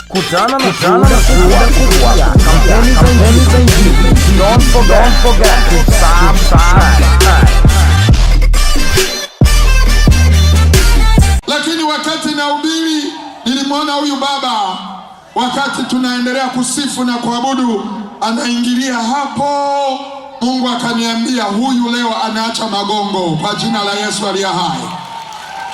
Kutana na shuhuda kubwa ya kampeni za Injili. Don't forget to subscribe. Lakini wakati nahubiri nilimwona huyu baba, wakati tunaendelea kusifu na kuabudu, anaingilia hapo. Mungu akaniambia huyu leo anaacha magongo kwa jina la Yesu aliye hai.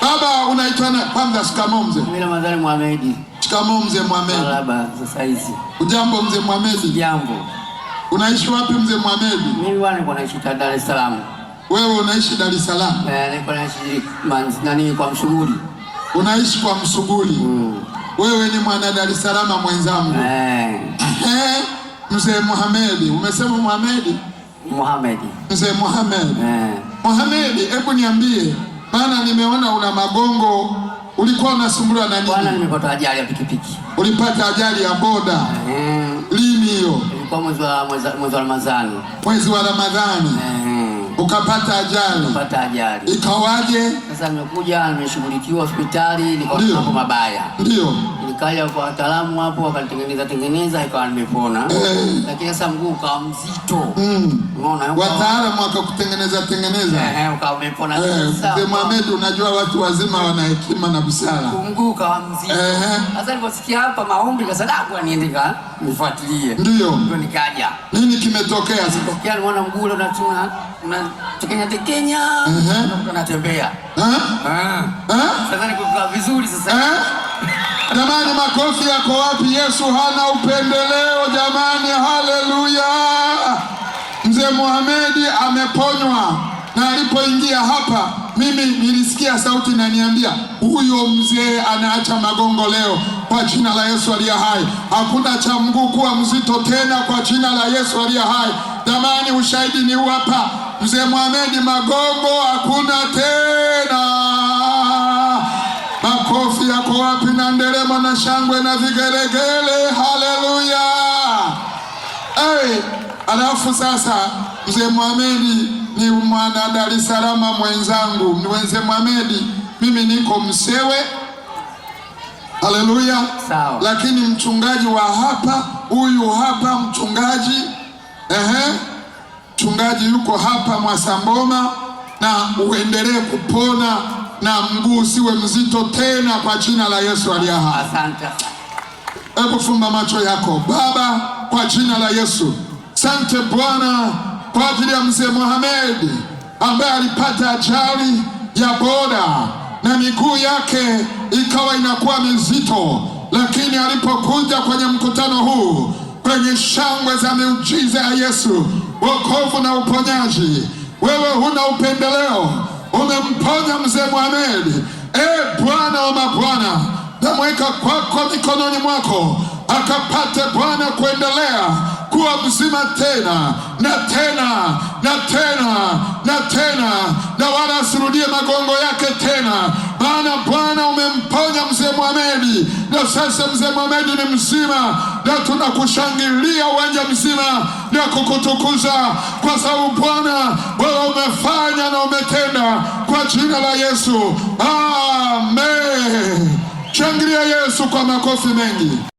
Baba, unaitwa na kwanza? Shikamoo mzee. Mimi Ramadhani Mohamed. Shikamoo mzee Mohamed. Marhaba, sasa hizi. Ujambo mzee Mohamed? Jambo. Unaishi wapi mzee Mohamed? Mimi bwana naishi Dar es Salaam. Wewe unaishi Dar es Salaam? Niko naishi kwa Msuguri. Unaishi kwa Msuguri? Wewe ni mwana Dar es Salaam mwenzangu. Mzee Mohamed, umesema Mohamed? Mohamed. Mzee Mohamed. Mohamed, hebu niambie, maana nimeona una magongo. Ulikuwa unasumbuliwa na nini? Bwana, nimepata ajali ya pikipiki. Ulipata ajali ya boda? Lini hiyo? Ilikuwa mwezi wa Ramadhani. Mwezi wa Ramadhani. Ukapata ajali? Ukapata ajali. Ikawaje? Sasa nimekuja, nimeshughulikiwa hospitali, niko mambo mabaya. Ndio. Nikaja kwa wataalamu hapo, wakanitengeneza ikawa nimepona. Lakini sasa mguu ukawa mzito. Unaona? Wataalamu wakakutengeneza. Ukawa umepona sasa. Mzee Mohamed, unajua watu wazima wana hekima na busara. Mguu ukawa mzito. Sasa niliposikia hapa maombi kasema niende nifuatilie. Ndio nikaja. Nini kimetokea sasa? Tokea nimeona mguu ule tekenya unatembea. Sasa niko vizuri sasa. Jamani, makofi yako wapi? Yesu hana upendeleo jamani, haleluya. Mzee Mohamed ameponywa, na alipoingia hapa mimi nilisikia sauti inaniambia huyo mzee anaacha magongo leo kwa jina la Yesu aliye hai. Hakuna cha mguu kuwa mzito tena kwa jina la Yesu aliye hai. Jamani, ushahidi ni huu hapa. Mzee Mohamed, magongo hakuna tena. Makofi yako wapi na nderemo na shangwe na vigelegele, haleluya. Alafu sasa Mzee Mohamed ni mwana Dar es Salaam mwenzangu. Mzee Mohamed, mimi niko Msewe, haleluya. Sawa. Lakini mchungaji wa hapa, huyu hapa mchungaji, mchungaji yuko hapa Mwasamboma, na uendelee kupona na mguu usiwe mzito tena kwa jina la Yesu aliye hai. Asante. Hebu fumba macho yako. Baba, kwa jina la Yesu, asante Bwana kwa ajili ya Mzee Mohamed ambaye alipata ajali ya boda na miguu yake ikawa inakuwa mizito, lakini alipokuja kwenye mkutano huu, kwenye shangwe za miujiza ya Yesu, wokovu na uponyaji, wewe huna upendeleo, umemponya Mzee Mohamed. Bwana wa mabwana, namweka kwako mikononi mwako, akapate Bwana kuendelea kuwa mzima tena na tena na tena na tena, na wala asirudie magongo yake tena, maana Bwana umemponya Mzee Mohamed, na sasa Mzee Mohamed ni mzima, na tunakushangilia uwanja mzima na kukutukuza kwa sababu Bwana wewe umefanya na umetenda kwa jina la Yesu, amen. Shangilia Yesu kwa makofi mengi.